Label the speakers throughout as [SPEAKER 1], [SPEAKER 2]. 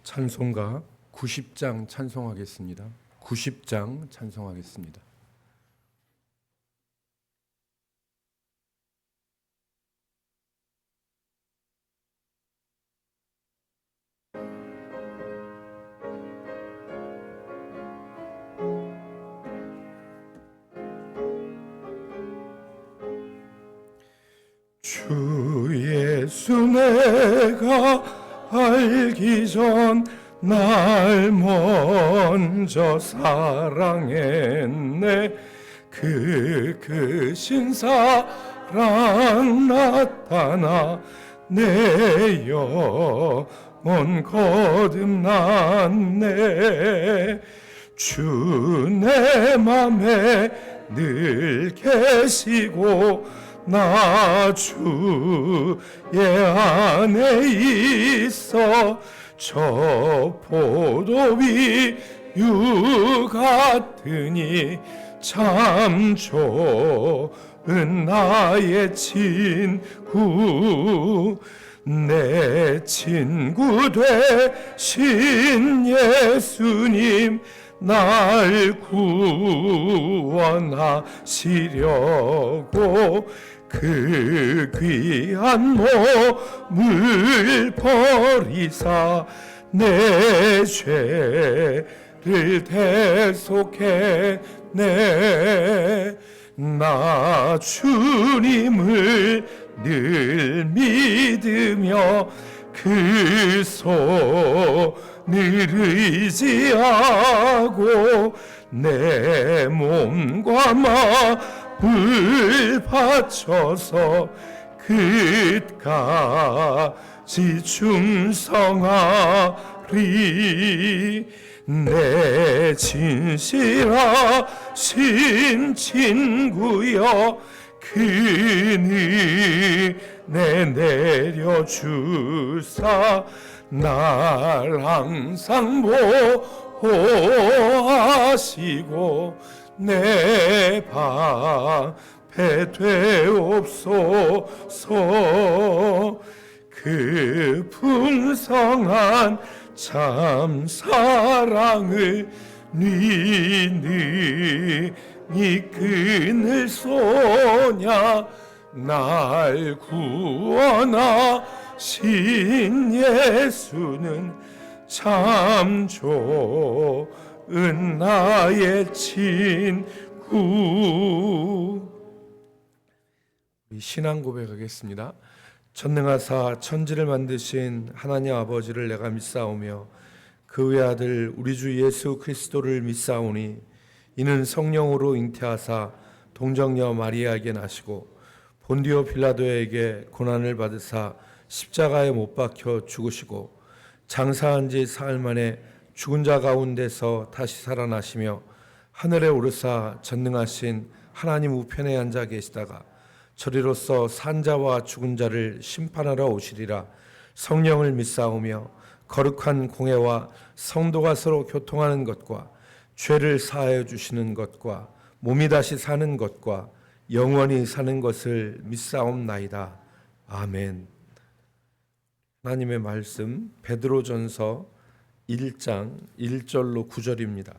[SPEAKER 1] 찬송가 90장 찬송하겠습니다. 90장 찬송하겠습니다. 주 예수 내가 알기 전 날 먼저 사랑했네. 그 크신 사랑 나타나 내 영혼 거듭났네. 주 내 맘에 늘 계시고 나 주의 안에 있어. 저 포도비유 같으니 참 좋은 나의 친구. 내 친구 되신 예수님 날 구원하시려고 그 귀한 몸을 버리사 내 죄를 대속했네. 나 주님을 늘 믿으며 그 손을 의지하고 내 몸과 마음을 바쳐서 끝까지 충성하리. 내 진실하신 친구여 그니 내 내려주사 날 항상 보호하시고 내 방패 되옵소서. 그 풍성한 참 사랑을 니 끊을 소냐. 날 구원하신 예수는 참 좋은 나의 친구. 신앙 고백하겠습니다. 전능하사 천지를 만드신 하나님 아버지를 내가 믿사오며 그 외아들 우리 주 예수 그리스도를 믿사오니 이는 성령으로 잉태하사 동정녀 마리아에게 나시고 본디오 빌라도에게 고난을 받으사 십자가에 못 박혀 죽으시고 장사한 지 사흘 만에 죽은 자 가운데서 다시 살아나시며 하늘에 오르사 전능하신 하나님 우편에 앉아 계시다가 저리로서 산자와 죽은 자를 심판하러 오시리라. 성령을 믿사오며 거룩한 공회와 성도가 서로 교통하는 것과 죄를 사하여 주시는 것과 몸이 다시 사는 것과 영원히 사는 것을 믿사옵나이다. 아멘. 하나님의 말씀 베드로전서 1장 1절로 9절입니다.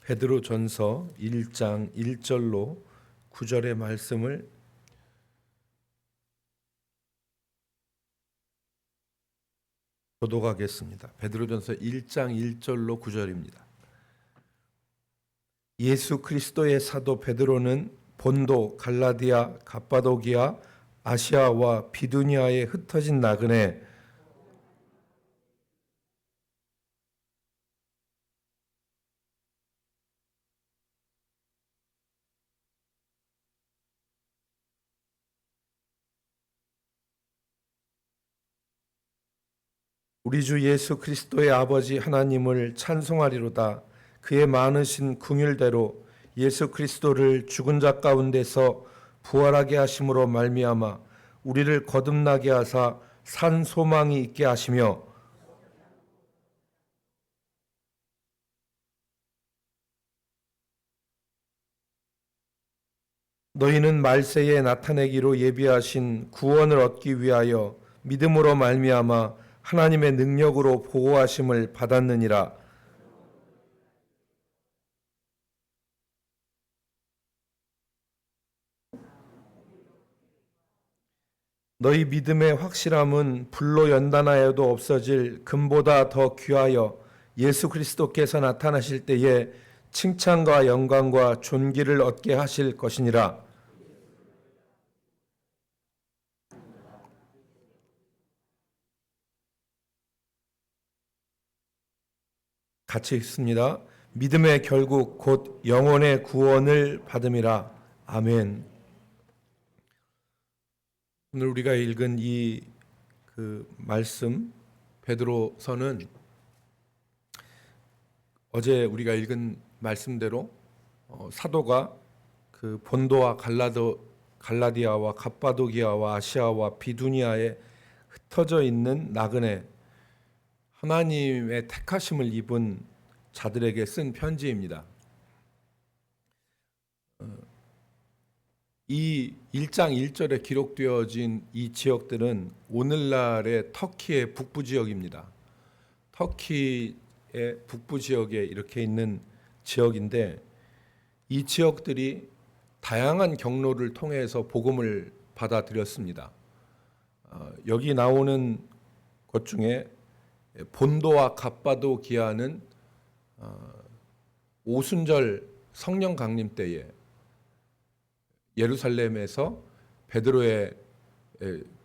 [SPEAKER 1] 베드로전서 1장 1절로 9절의 말씀을 교독하겠습니다. 베드로전서 1장 1절로 9절입니다. 예수 그리스도의 사도 베드로는 본도, 갈라디아, 갑바도기아, 아시아와 비두니아에 흩어진 나그네 우리 주 예수 그리스도의 아버지 하나님을 찬송하리로다. 그의 많으신 긍휼대로 예수 그리스도를 죽은 자 가운데서 부활하게 하심으로 말미암아 우리를 거듭나게 하사 산 소망이 있게 하시며 너희는 말세에 나타내기로 예비하신 구원을 얻기 위하여 믿음으로 말미암아 하나님의 능력으로 보호하심을 받았느니라. 너희 믿음의 확실함은 불로 연단하여도 없어질 금보다 더 귀하여 예수 그리스도께서 나타나실 때에 칭찬과 영광과 존귀를 얻게 하실 것이니라. 같이 읽습니다. 믿음의 결국 곧 영혼의 구원을 받음이라. 아멘. 오늘 우리가 읽은 이 말씀 베드로서는 어제 우리가 읽은 말씀대로 사도가 그 본도와 갈라디아와 갑바도기아와 아시아와 비두니아에 흩어져 있는 나그네 하나님의 택하심을 입은 자들에게 쓴 편지입니다. 이 1장 1절에 기록되어진 이 지역들은 오늘날의 터키의 북부 지역입니다. 터키의 북부 지역에 이렇게 있는 지역인데 이 지역들이 다양한 경로를 통해서 복음을 받아들였습니다. 여기 나오는 것 중에 본도와 갑바도기아는 오순절 성령 강림 때에 예루살렘에서 베드로의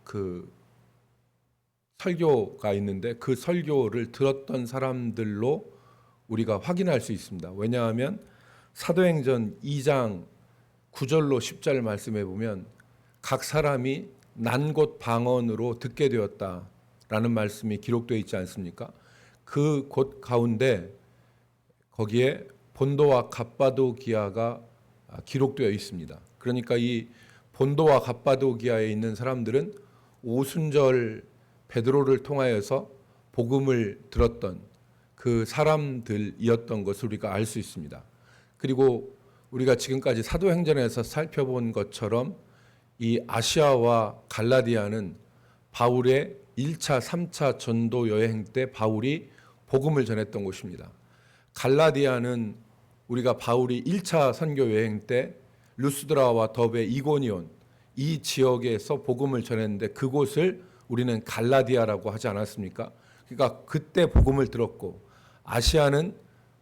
[SPEAKER 1] 그 설교가 있는데 그 설교를 들었던 사람들로 우리가 확인할 수 있습니다. 왜냐하면 사도행전 2장 9절로 10절 말씀에 보면 각 사람이 난 곳 방언으로 듣게 되었다라는 말씀이 기록되어 있지 않습니까? 그 곳 가운데 거기에 본도와 갑바도기아가 기록되어 있습니다. 그러니까 이 본도와 갑바도기아에 있는 사람들은 오순절 베드로를 통하여서 복음을 들었던 그 사람들이었던 것을 우리가 알 수 있습니다. 그리고 우리가 지금까지 사도행전에서 살펴본 것처럼 이 아시아와 갈라디아는 바울의 1차, 3차 전도 여행 때 바울이 복음을 전했던 곳입니다. 갈라디아는 우리가 바울이 1차 선교 여행 때 루스드라와 더베, 이고니온 이 지역에서 복음을 전했는데 그곳을 우리는 갈라디아라고 하지 않았습니까? 그러니까 그때 복음을 들었고 아시아는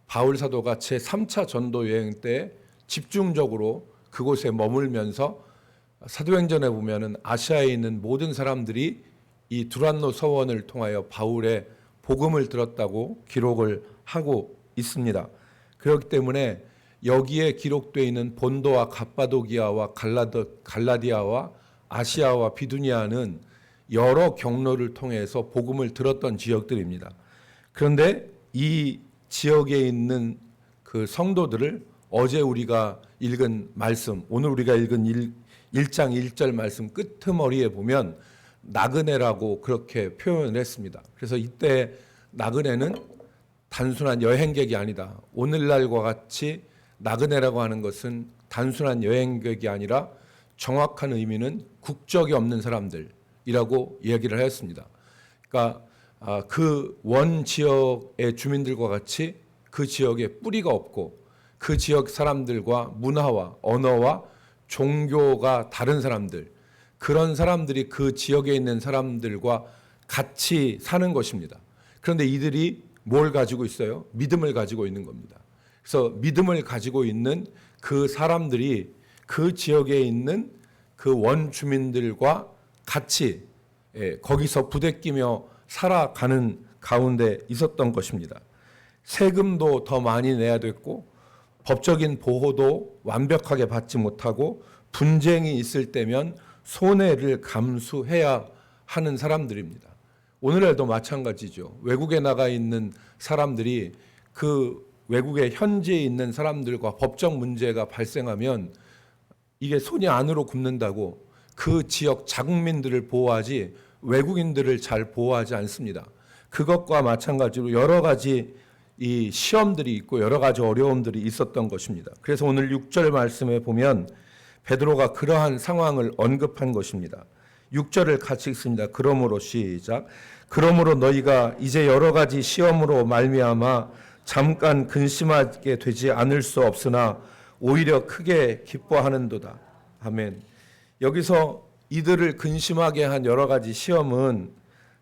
[SPEAKER 1] 바울 사도가 제3차 전도 여행 때 집중적으로 그곳에 머물면서 사도행전에 보면은 아시아에 있는 모든 사람들이 이 두란노 서원을 통하여 바울의 복음을 들었다고 기록을 하고 있습니다. 그렇기 때문에 여기에 기록되어 있는 본도와 갑바도기아와 갈라디아와 아시아와 비두니아는 여러 경로를 통해서 복음을 들었던 지역들입니다. 그런데 이 지역에 있는 그 성도들을 어제 우리가 읽은 말씀, 오늘 우리가 읽은 1장 1절 말씀 끄트머리에 보면 나그네라고 그렇게 표현을 했습니다. 그래서 이때 나그네는 단순한 여행객이 아니다. 오늘날과 같이 나그네라고 하는 것은 단순한 여행객이 아니라 정확한 의미는 국적이 없는 사람들이라고 얘기를 했습니다. 그러니까 그 원 지역의 주민들과 같이 그 지역에 뿌리가 없고 그 지역 사람들과 문화와 언어와 종교가 다른 사람들, 그런 사람들이 그 지역에 있는 사람들과 같이 사는 것입니다. 그런데 이들이 뭘 가지고 있어요? 믿음을 가지고 있는 겁니다. 그래서 믿음을 가지고 있는 그 사람들이 그 지역에 있는 그 원주민들과 같이 거기서 부대끼며 살아가는 가운데 있었던 것입니다. 세금도 더 많이 내야 됐고 법적인 보호도 완벽하게 받지 못하고 분쟁이 있을 때면 손해를 감수해야 하는 사람들입니다. 오늘날도 마찬가지죠. 외국에 나가 있는 사람들이 그 외국에 현지에 있는 사람들과 법적 문제가 발생하면 이게 손이 안으로 굽는다고 그 지역 자국민들을 보호하지 외국인들을 잘 보호하지 않습니다. 그것과 마찬가지로 여러 가지 이 시험들이 있고 여러 가지 어려움들이 있었던 것입니다. 그래서 오늘 6절 말씀에 보면 베드로가 그러한 상황을 언급한 것입니다. 6절을 같이 읽습니다. 그러므로 시작. 그러므로 너희가 이제 여러 가지 시험으로 말미암아 잠깐 근심하게 되지 않을 수 없으나 오히려 크게 기뻐하는도다. 아멘. 여기서 이들을 근심하게 한 여러 가지 시험은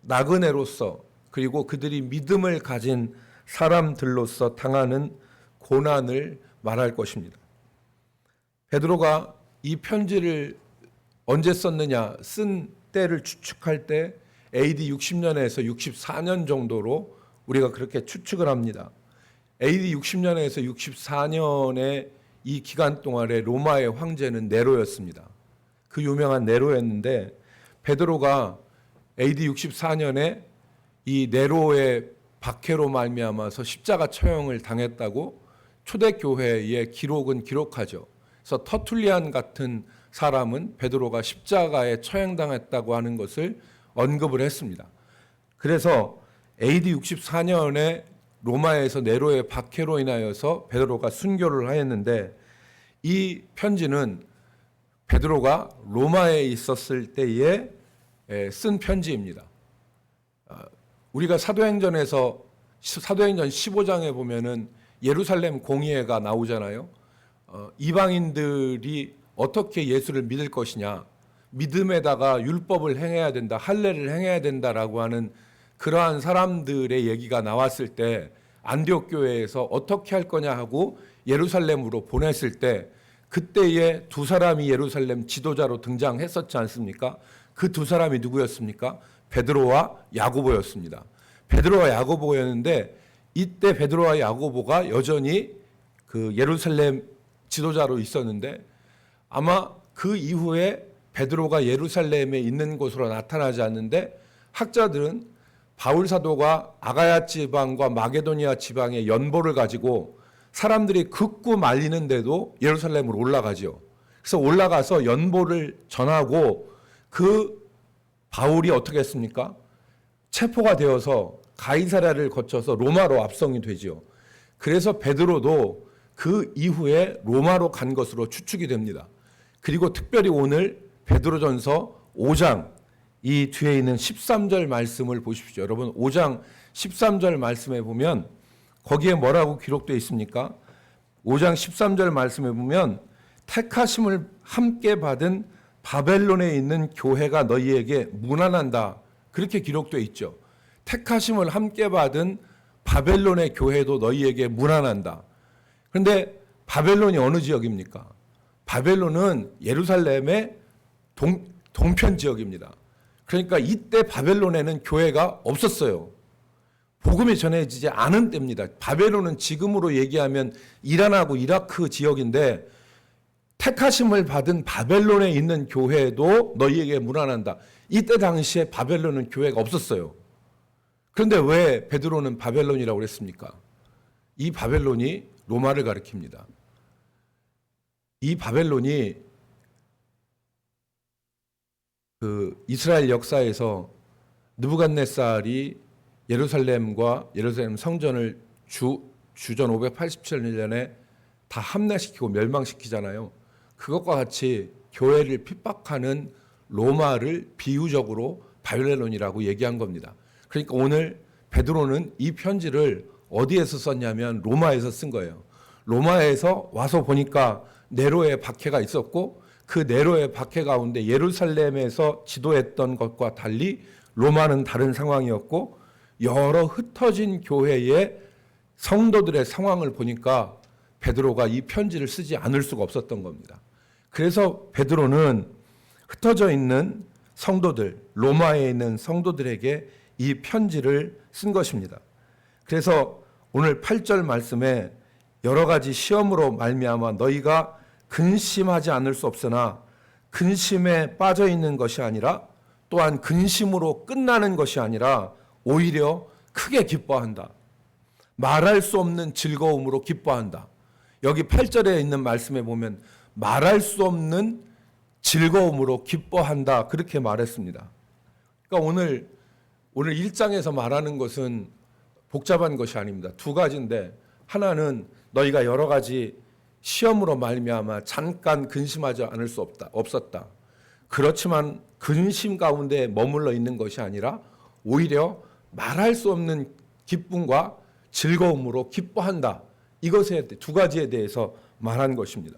[SPEAKER 1] 나그네로서 그리고 그들이 믿음을 가진 사람들로서 당하는 고난을 말할 것입니다. 베드로가 이 편지를 언제 썼느냐, 쓴 때를 추측할 때 AD 60년에서 64년 정도로 우리가 그렇게 추측을 합니다. AD 60년에서 64년의 이 기간 동안에 로마의 황제는 네로였습니다. 그 유명한 네로였는데 베드로가 AD 64년에 이 네로의 박해로 말미암아서 십자가 처형을 당했다고 초대교회의 기록은 기록하죠. 그래서 터툴리안 같은 사람은 베드로가 십자가에 처형당했다고 하는 것을 언급을 했습니다. 그래서 AD 64년에 로마에서 네로의 박해로 인하여서 베드로가 순교를 하였는데 이 편지는 베드로가 로마에 있었을 때에 쓴 편지입니다. 우리가 사도행전 15장에 보면은 예루살렘 공의회가 나오잖아요. 이방인들이 어떻게 예수를 믿을 것이냐, 믿음에다가 율법을 행해야 된다, 할례를 행해야 된다라고 하는 그러한 사람들의 얘기가 나왔을 때 안디옥 교회에서 어떻게 할 거냐 하고 예루살렘으로 보냈을 때 그때에 두 사람이 예루살렘 지도자로 등장했었지 않습니까? 그 두 사람이 누구였습니까? 베드로와 야고보였습니다. 베드로와 야고보였는데 이때 베드로와 야고보가 여전히 그 예루살렘 지도자로 있었는데 아마 그 이후에 베드로가 예루살렘에 있는 곳으로 나타나지 않는데 학자들은 바울 사도가 아가야 지방과 마게도니아 지방의 연보를 가지고 사람들이 긋고 말리는데도 예루살렘으로 올라가죠. 그래서 올라가서 연보를 전하고 그 바울이 어떻게 했습니까? 체포가 되어서 가이사랴를 거쳐서 로마로 압송이 되죠. 그래서 베드로도 그 이후에 로마로 간 것으로 추측이 됩니다. 그리고 특별히 오늘 베드로전서 5장 이 뒤에 있는 13절 말씀을 보십시오. 여러분 5장 13절 말씀에 보면 거기에 뭐라고 기록되어 있습니까? 5장 13절 말씀에 보면 택하심을 함께 받은 바벨론에 있는 교회가 너희에게 문안한다. 그렇게 기록되어 있죠. 택하심을 함께 받은 바벨론의 교회도 너희에게 문안한다. 그런데 바벨론이 어느 지역입니까? 바벨론은 예루살렘의 동편 지역입니다. 그러니까 이때 바벨론에는 교회가 없었어요. 복음이 전해지지 않은 때입니다. 바벨론은 지금으로 얘기하면 이란하고 이라크 지역인데 택하심을 받은 바벨론에 있는 교회도 너희에게 문안한다. 이때 당시에 바벨론은 교회가 없었어요. 그런데 왜 베드로는 바벨론이라고 그랬습니까? 이 바벨론이 로마를 가리킵니다. 이 바벨론이 그 이스라엘 역사에서 느부갓네살이 예루살렘과 예루살렘 성전을 주전 587년에 다 함락시키고 멸망시키잖아요. 그것과 같이 교회를 핍박하는 로마를 비유적으로 바벨론이라고 얘기한 겁니다. 그러니까 오늘 베드로는 이 편지를 어디에서 썼냐면 로마에서 쓴 거예요. 로마에서 와서 보니까 네로의 박해가 있었고 그 네로의 박해 가운데 예루살렘에서 지도했던 것과 달리 로마는 다른 상황이었고 여러 흩어진 교회의 성도들의 상황을 보니까 베드로가 이 편지를 쓰지 않을 수가 없었던 겁니다. 그래서 베드로는 흩어져 있는 성도들, 로마에 있는 성도들에게 이 편지를 쓴 것입니다. 그래서 오늘 8절 말씀에 여러 가지 시험으로 말미암아 너희가 근심하지 않을 수 없으나 근심에 빠져 있는 것이 아니라 또한 근심으로 끝나는 것이 아니라 오히려 크게 기뻐한다. 말할 수 없는 즐거움으로 기뻐한다. 여기 8절에 있는 말씀에 보면 말할 수 없는 즐거움으로 기뻐한다. 그렇게 말했습니다. 그러니까 오늘 1장에서 말하는 것은 복잡한 것이 아닙니다. 두 가지인데 하나는 너희가 여러 가지 시험으로 말미암아 잠깐 근심하지 않을 수 없었다. 그렇지만 근심 가운데 머물러 있는 것이 아니라 오히려 말할 수 없는 기쁨과 즐거움으로 기뻐한다. 이것에 두 가지에 대해서 말한 것입니다.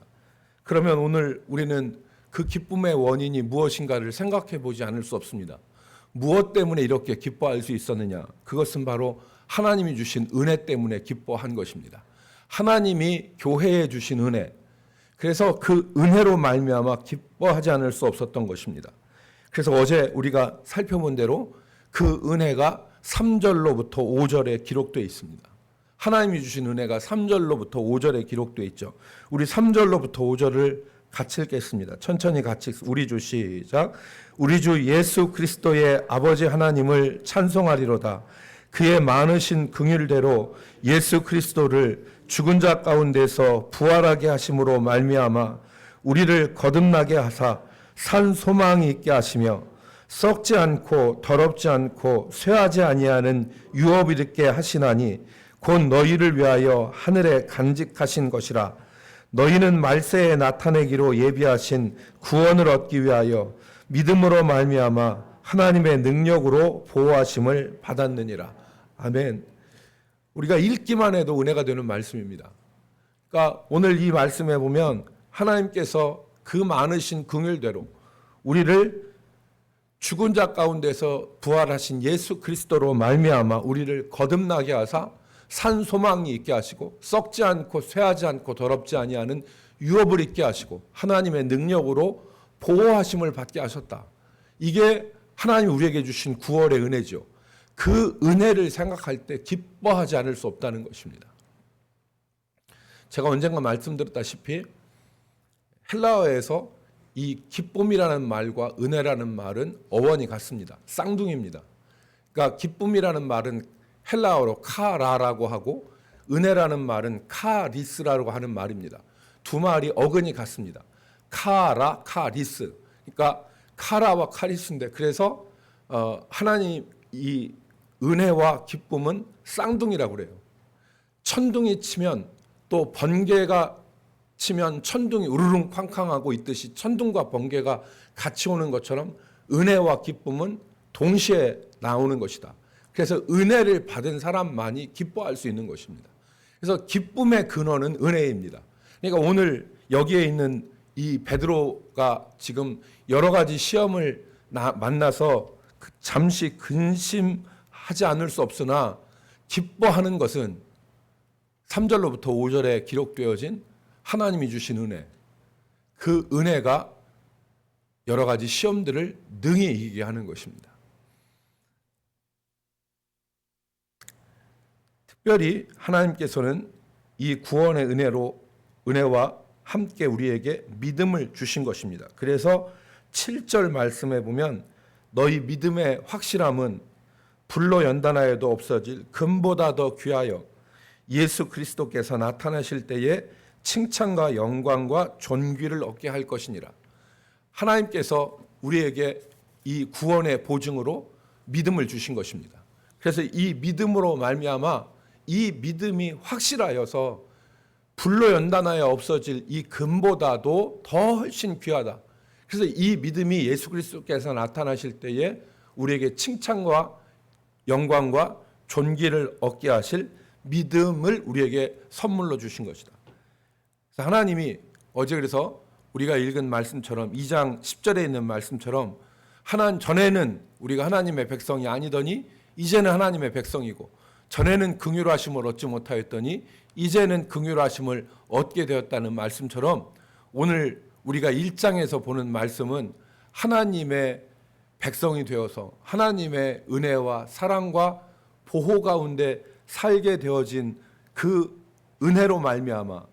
[SPEAKER 1] 그러면 오늘 우리는 그 기쁨의 원인이 무엇인가를 생각해 보지 않을 수 없습니다. 무엇 때문에 이렇게 기뻐할 수 있었느냐? 그것은 바로 하나님이 주신 은혜 때문에 기뻐한 것입니다. 하나님이 교회에 주신 은혜, 그래서 그 은혜로 말미암아 기뻐하지 않을 수 없었던 것입니다. 그래서 어제 우리가 살펴본 대로 그 은혜가 3절로부터 5절에 기록되어 있습니다. 하나님이 주신 은혜가 3절로부터 5절에 기록되어 있죠. 우리 3절로부터 5절을 같이 읽겠습니다. 천천히 같이 우리 주 시작. 우리 주 예수 그리스도의 아버지 하나님을 찬송하리로다. 그의 많으신 긍휼대로 예수 그리스도를 죽은 자 가운데서 부활하게 하심으로 말미암아 우리를 거듭나게 하사 산 소망이 있게 하시며 썩지 않고 더럽지 않고 쇠하지 아니하는 유업이 있게 하시나니 곧 너희를 위하여 하늘에 간직하신 것이라. 너희는 말세에 나타내기로 예비하신 구원을 얻기 위하여 믿음으로 말미암아 하나님의 능력으로 보호하심을 받았느니라. 아멘. 우리가 읽기만 해도 은혜가 되는 말씀입니다. 그러니까 오늘 이 말씀에 보면 하나님께서 그 많으신 긍휼대로 우리를 죽은 자 가운데서 부활하신 예수 그리스도로 말미암아 우리를 거듭나게 하사 산 소망이 있게 하시고 썩지 않고 쇠하지 않고 더럽지 아니하는 유업을 있게 하시고 하나님의 능력으로 보호하심을 받게 하셨다. 이게 하나님이 우리에게 주신 구원의 은혜죠. 그 은혜를 생각할 때 기뻐하지 않을 수 없다는 것입니다. 제가 언젠가 말씀드렸다시피 헬라어에서 이 기쁨이라는 말과 은혜라는 말은 어원이 같습니다. 쌍둥이입니다. 그러니까 기쁨이라는 말은 헬라어로 카라라고 하고 은혜라는 말은 카리스라고 하는 말입니다. 두 말이 어근이 같습니다. 카라, 카리스. 그러니까 카라와 카리스인데 그래서 하나님 이 은혜와 기쁨은 쌍둥이라고 그래요. 천둥이 치면 또 번개가 치면 천둥이 우르릉 쾅쾅하고 있듯이 천둥과 번개가 같이 오는 것처럼 은혜와 기쁨은 동시에 나오는 것이다. 그래서 은혜를 받은 사람만이 기뻐할 수 있는 것입니다. 그래서 기쁨의 근원은 은혜입니다. 그러니까 오늘 여기에 있는 이 베드로가 지금 여러 가지 시험을 만나서 잠시 근심하지 않을 수 없으나 기뻐하는 것은 3절로부터 5절에 기록되어진 하나님이 주신 은혜, 그 은혜가 여러 가지 시험들을 능히 이기게 하는 것입니다. 특별히 하나님께서는 이 구원의 은혜와 함께 우리에게 믿음을 주신 것입니다. 그래서 7절 말씀에 보면 너희 믿음의 확실함은 불로 연단하여도 없어질 금보다 더 귀하여 예수 그리스도께서 나타나실 때에 칭찬과 영광과 존귀를 얻게 할 것이니라. 하나님께서 우리에게 이 구원의 보증으로 믿음을 주신 것입니다. 그래서 이 믿음으로 말미암아 이 믿음이 확실하여서 불로 연단하여 없어질 이 금보다도 더 훨씬 귀하다. 그래서 이 믿음이 예수 그리스도께서 나타나실 때에 우리에게 칭찬과 영광과 존귀를 얻게 하실 믿음을 우리에게 선물로 주신 것이다. 그래서 하나님이 어제 그래서 우리가 읽은 말씀처럼 2장 10절에 있는 말씀처럼 전에는 우리가 하나님의 백성이 아니더니 이제는 하나님의 백성이고 전에는 긍휼하심을 얻지 못하였더니 이제는 긍휼하심을 얻게 되었다는 말씀처럼 오늘 우리가 1장에서 보는 말씀은 하나님의 백성이 되어서 하나님의 은혜와 사랑과 보호 가운데 살게 되어진 그 은혜로 말미암아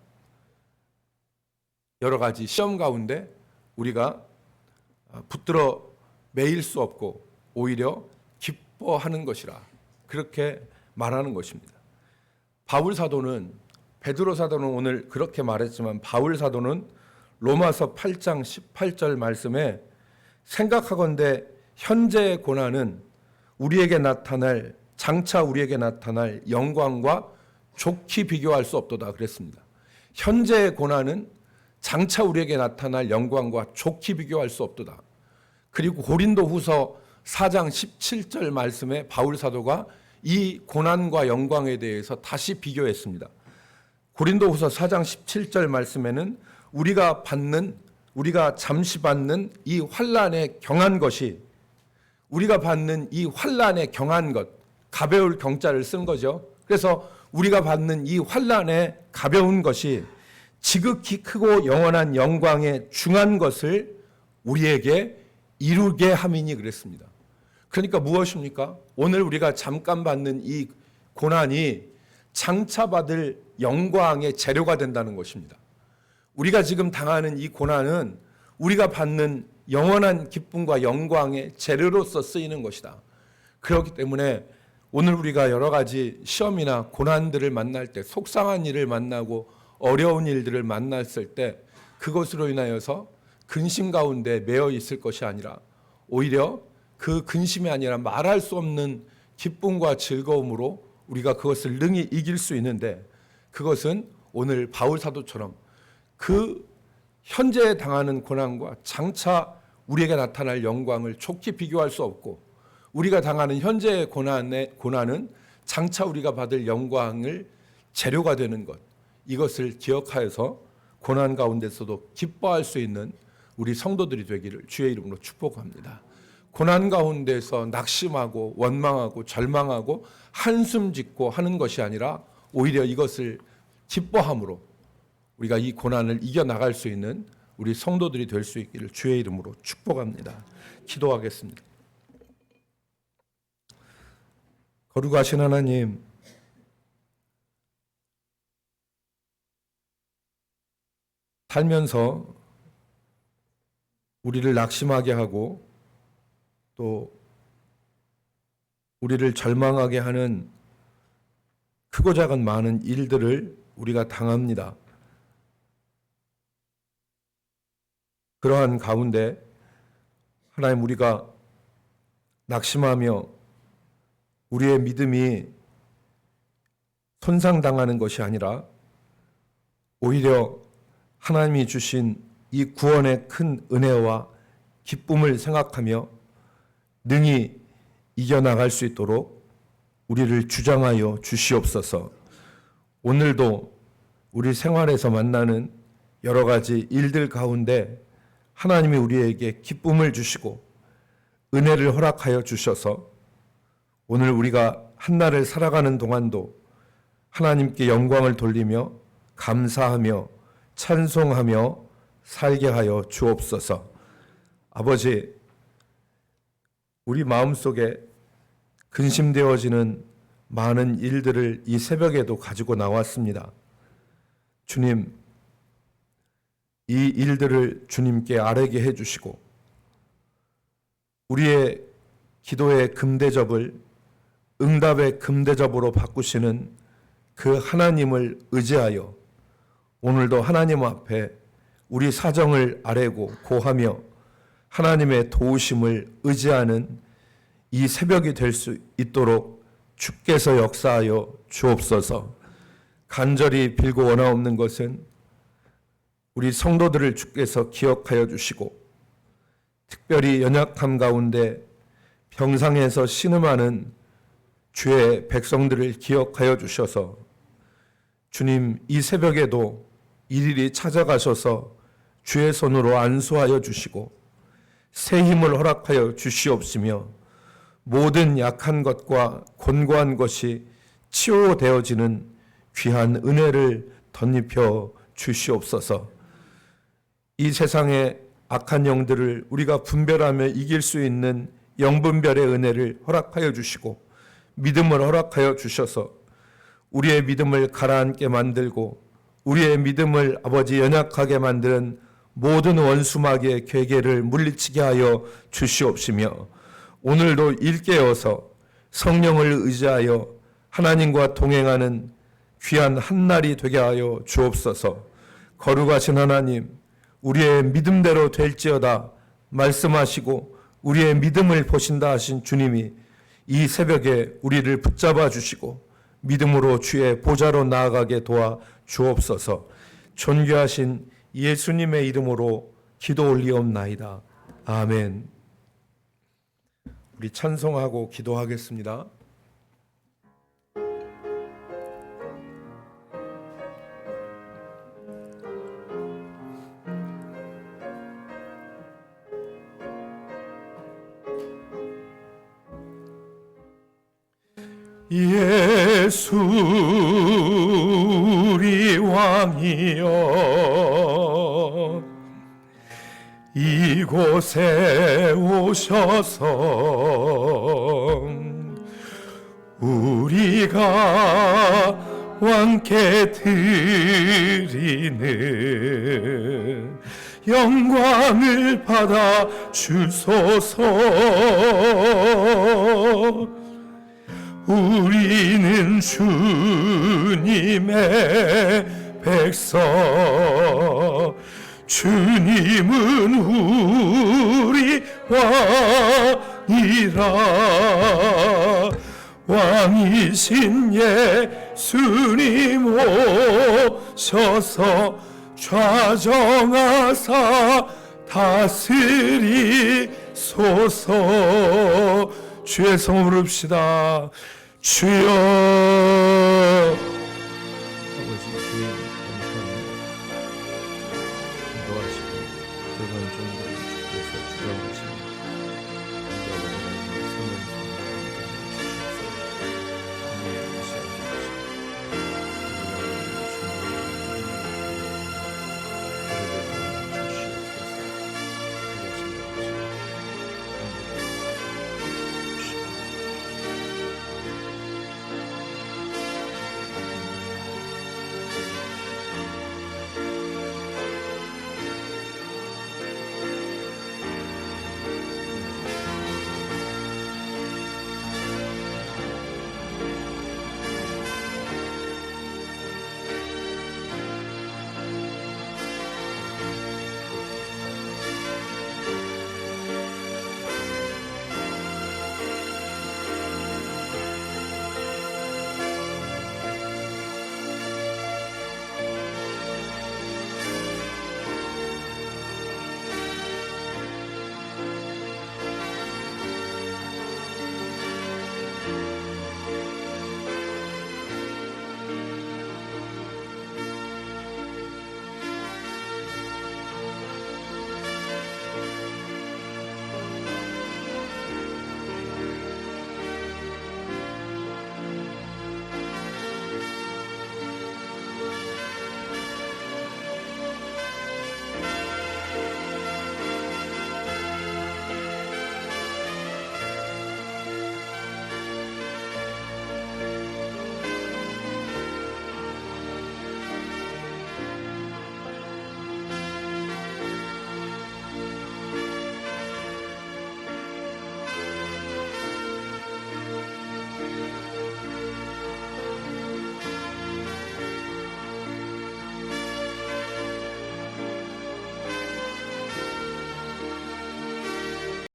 [SPEAKER 1] 여러 가지 시험 가운데 우리가 붙들어 매일 수 없고 오히려 기뻐하는 것이라 그렇게 말하는 것입니다. 바울 사도는 베드로 사도는 오늘 그렇게 말했지만 바울 사도는 로마서 8장 18절 말씀에 생각하건대 현재의 고난은 장차 우리에게 나타날 영광과 좋게 비교할 수 없도다 그랬습니다. 현재의 고난은 장차 우리에게 나타날 영광과 좋게 비교할 수 없도다. 그리고 고린도후서 4장 17절 말씀에 바울 사도가 이 고난과 영광에 대해서 다시 비교했습니다. 고린도후서 4장 17절 말씀에는 우리가 잠시 받는 이 환난에 경한 것이, 우리가 받는 이 환난에 경한 것, 가벼울 경자를 쓴 거죠. 그래서 우리가 받는 이 환난에 가벼운 것이 지극히 크고 영원한 영광에 중한 것을 우리에게 이루게 함이니 그랬습니다. 그러니까 무엇입니까? 오늘 우리가 잠깐 받는 이 고난이 장차 받을 영광의 재료가 된다는 것입니다. 우리가 지금 당하는 이 고난은 우리가 받는 영원한 기쁨과 영광의 재료로서 쓰이는 것이다. 그렇기 때문에 오늘 우리가 여러 가지 시험이나 고난들을 만날 때, 속상한 일을 만나고 어려운 일들을 만났을 때 그것으로 인하여서 근심 가운데 매여 있을 것이 아니라 오히려 그 근심이 아니라 말할 수 없는 기쁨과 즐거움으로 우리가 그것을 능히 이길 수 있는데, 그것은 오늘 바울 사도처럼 그 현재 당하는 고난과 장차 우리에게 나타날 영광을 좋게 비교할 수 없고, 우리가 당하는 현재의 고난은 장차 우리가 받을 영광을 재료가 되는 것, 이것을 기억하여서 고난 가운데서도 기뻐할 수 있는 우리 성도들이 되기를 주의 이름으로 축복합니다. 고난 가운데서 낙심하고 원망하고 절망하고 한숨 짓고 하는 것이 아니라 오히려 이것을 기뻐함으로 우리가 이 고난을 이겨나갈 수 있는 우리 성도들이 될 수 있기를 주의 이름으로 축복합니다. 기도하겠습니다. 거룩하신 하나님, 살면서 우리를 낙심하게 하고 또 우리를 절망하게 하는 크고 작은 많은 일들을 우리가 당합니다. 그러한 가운데 하나님, 우리가 낙심하며 우리의 믿음이 손상당하는 것이 아니라 오히려 하나님이 주신 이 구원의 큰 은혜와 기쁨을 생각하며 능히 이겨나갈 수 있도록 우리를 주장하여 주시옵소서. 오늘도 우리 생활에서 만나는 여러 가지 일들 가운데 하나님이 우리에게 기쁨을 주시고 은혜를 허락하여 주셔서 오늘 우리가 한날을 살아가는 동안도 하나님께 영광을 돌리며 감사하며 찬송하며 살게 하여 주옵소서. 아버지, 우리 마음속에 근심되어지는 많은 일들을 이 새벽에도 가지고 나왔습니다. 주님, 이 일들을 주님께 아뢰게 해주시고 우리의 기도의 금대접을 응답의 금대접으로 바꾸시는 그 하나님을 의지하여 오늘도 하나님 앞에 우리 사정을 아뢰고 고하며 하나님의 도우심을 의지하는 이 새벽이 될 수 있도록 주께서 역사하여 주옵소서. 간절히 빌고 원하옵는 것은 우리 성도들을 주께서 기억하여 주시고 특별히 연약함 가운데 병상에서 신음하는 주의 백성들을 기억하여 주셔서 주님, 이 새벽에도 일일이 찾아가셔서 주의 손으로 안수하여 주시고 새 힘을 허락하여 주시옵시며 모든 약한 것과 곤고한 것이 치유되어지는 귀한 은혜를 덧입혀 주시옵소서. 이 세상의 악한 영들을 우리가 분별하며 이길 수 있는 영분별의 은혜를 허락하여 주시고 믿음을 허락하여 주셔서 우리의 믿음을 가라앉게 만들고 우리의 믿음을 아버지 연약하게 만드는 모든 원수마귀의 괴계를 물리치게 하여 주시옵시며 오늘도 일깨어서 성령을 의지하여 하나님과 동행하는 귀한 한날이 되게 하여 주옵소서. 거룩하신 하나님, 우리의 믿음대로 될지어다 말씀하시고 우리의 믿음을 보신다 하신 주님이 이 새벽에 우리를 붙잡아 주시고 믿음으로 주의 보좌로 나아가게 도와 주옵소서. 존귀하신 예수님의 이름으로 기도 올리옵나이다. 아멘. 우리 찬송하고 기도하겠습니다. 예수 우리 왕이여, 이곳에 오셔서 우리가 왕께 드리는 영광을 받아 주소서. 우리는 주님의 백성, 주님은 우리 왕이라. 왕이신 예수님 오셔서 좌정하사 다스리소서. 주의 성을 부릅시다. 주여